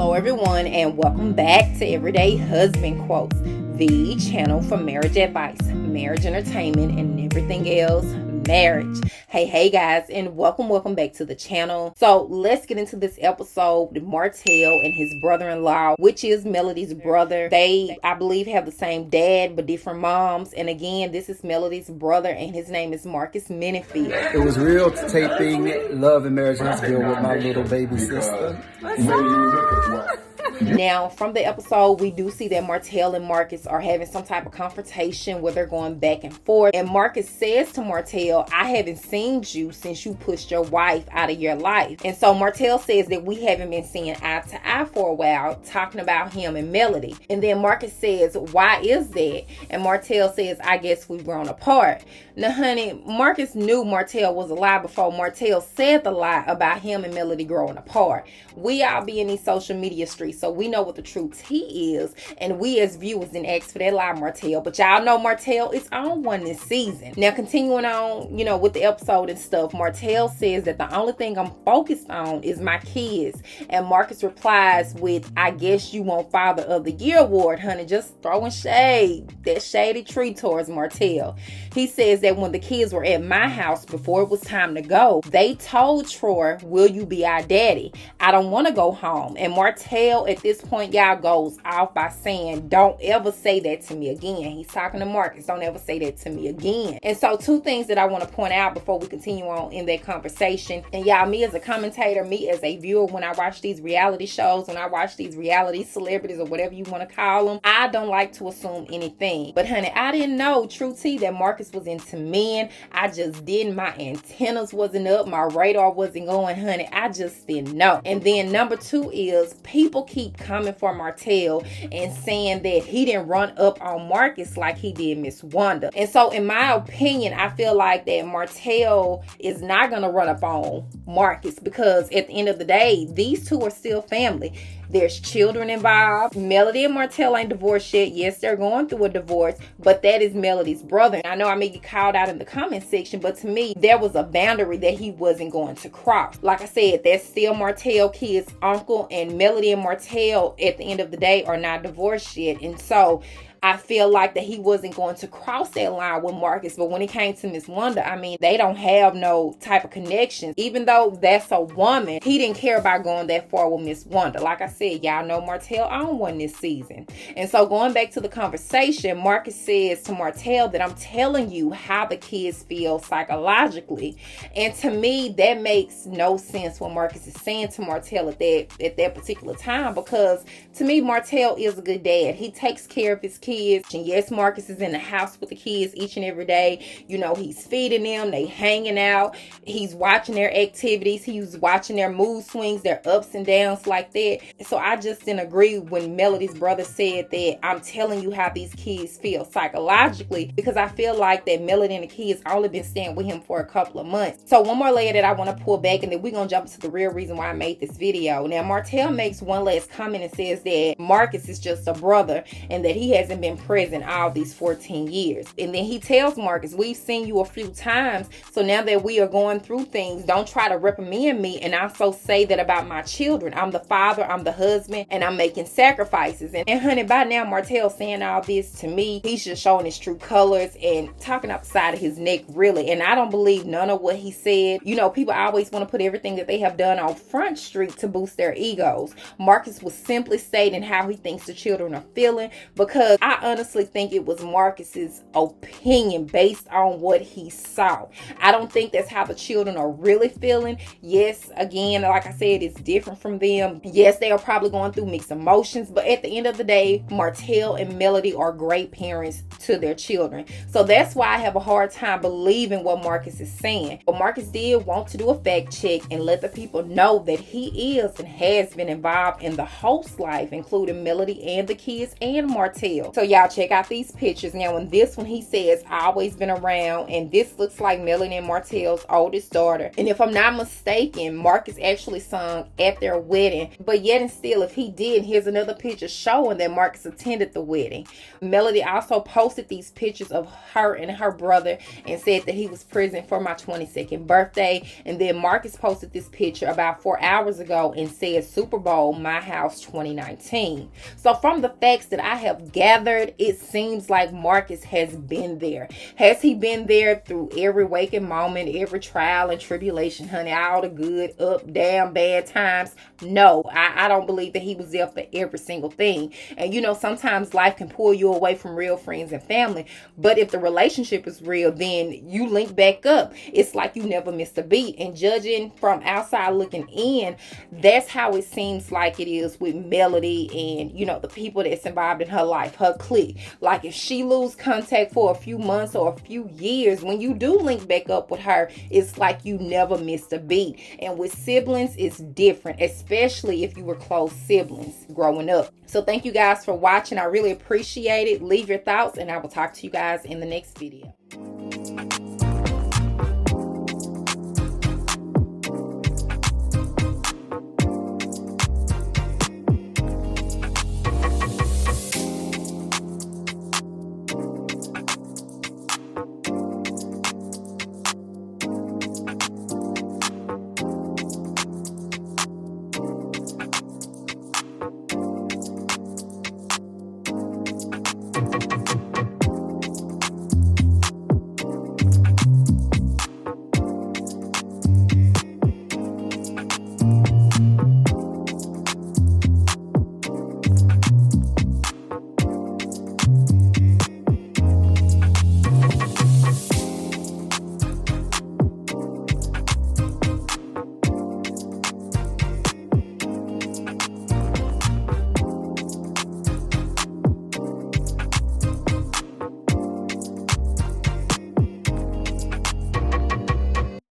Hello everyone, and welcome back to Everyday Husband Quotes, the channel for marriage advice, marriage entertainment, and everything else marriage. Hey guys, and welcome back to the channel. So let's get into this episode with Martell and his brother-in-law, which is Melody's brother. They, I believe, have the same dad but different moms. And again, this is Melody's brother, and his name is Marcus Minifield. It was real taping Love and Marriage Huntsville with my little baby sister. Now, from the episode, we do see that Martell and Marcus are having some type of confrontation where they're going back and forth. And Marcus says to Martell, I haven't seen you since you pushed your wife out of your life. And so Martell says that we haven't been seeing eye to eye for a while, talking about him and Melody. And then Marcus says, why is that? And Martell says, I guess we've grown apart. Now, honey, Marcus knew Martell was a lie before Martell said the lie about him and Melody growing apart. We all be in these social media streets, so we know what the true tea is, and we as viewers didn't ask for that lie, Martell. But y'all know Martell is on one this season. Now, continuing on, with the episode and stuff, Martell says that the only thing I'm focused on is my kids. And Marcus replies with, I guess you want Father of the Year award, honey. Just throwing shade, that shady tree towards Martell. He says that when the kids were at my house before it was time to go, they told Troy, will you be our daddy? I don't want to go home. And Martell at this point, y'all, goes off by saying, don't ever say that to me again. He's talking to Marcus. Don't ever say that to me again. And so two things that I want to point out before we continue on in that conversation. And y'all, me as a commentator, me as a viewer, when I watch these reality shows, when I watch these reality celebrities or whatever you want to call them, I don't like to assume anything. But honey, I didn't know, true tea, that Marcus was into men. I just didn't. My antennas wasn't up. My radar wasn't going, honey. I just didn't know. And then number two is people keep coming for Martell and saying that he didn't run up on Marcus like he did Miss Wanda. And so in my opinion, I feel like that Martell is not going to run up on Marcus, because at the end of the day, these two are still family. There's children involved. Melody and Martell ain't divorced yet. Yes, they're going through a divorce, but that is Melody's brother. I know I may get called out in the comment section, but to me, there was a boundary that he wasn't going to cross. Like I said, that's still Martell kid's uncle, and Melody and Martell at the end of the day are not divorced yet. And so I feel like that he wasn't going to cross that line with Marcus. But when it came to Miss Wanda, I mean, they don't have no type of connection. Even though that's a woman, he didn't care about going that far with Miss Wanda. Like I said, y'all know Martell on one this season. And so going back to the conversation, Marcus says to Martell that I'm telling you how the kids feel psychologically. And to me, that makes no sense what Marcus is saying to Martell at that particular time, because to me, Martell is a good dad. He takes care of his kids. And yes, Marcus is in the house with the kids each and every day. He's feeding them, they hanging out, he's watching their activities, he's watching their mood swings, their ups and downs like that. So I just didn't agree when Melody's brother said that I'm telling you how these kids feel psychologically, because I feel like that Melody and the kids only been staying with him for a couple of months. So one more layer that I want to pull back, and then we're gonna jump into the real reason why I made this video. Now Martell makes one last comment and says that Marcus is just a brother and that he hasn't been present all these 14 years. And then he tells Marcus, we've seen you a few times, so now that we are going through things, don't try to reprimand me and also say that about my children. I'm the father, I'm the husband, and I'm making sacrifices. And honey, by now Martell saying all this to me, he's just showing his true colors and talking outside of his neck, really. And I don't believe none of what he said. People always want to put everything that they have done on Front Street to boost their egos. Marcus was simply stating how he thinks the children are feeling, because I honestly think it was Marcus's opinion based on what he saw. I don't think that's how the children are really feeling. Yes, again, like I said, it's different from them. Yes, they are probably going through mixed emotions, but at the end of the day, Martell and Melody are great parents to their children. So that's why I have a hard time believing what Marcus is saying. But Marcus did want to do a fact check and let the people know that he is and has been involved in the Holt's life, including Melody and the kids and Martell. So So y'all check out these pictures. Now in this one, he says, "I always been around," and this looks like Melanie and Martell's oldest daughter. And if I'm not mistaken, Marcus actually sung at their wedding. But yet and still, if he did, here's another picture showing that Marcus attended the wedding. Melody also posted these pictures of her and her brother and said that he was present for my 22nd birthday. And then Marcus posted this picture about 4 hours ago and said Super Bowl, my house 2019. So from the facts that I have gathered, it seems like Marcus has been there. Has he been there through every waking moment, every trial and tribulation, honey, all the good, up, down, bad times? No, I don't believe that he was there for every single thing. And you know, sometimes life can pull you away from real friends and family, but if the relationship is real, then you link back up. It's like you never missed a beat. And judging from outside looking in, that's how it seems like it is with Melody and, you know, the people that's involved in her life, her clique. Like if she lose contact for a few months or a few years, when you do link back up with her, it's like you never missed a beat. And with siblings, it's different, especially if you were close siblings growing up. So thank you guys for watching. I really appreciate it. Leave your thoughts and I will talk to you guys in the next video.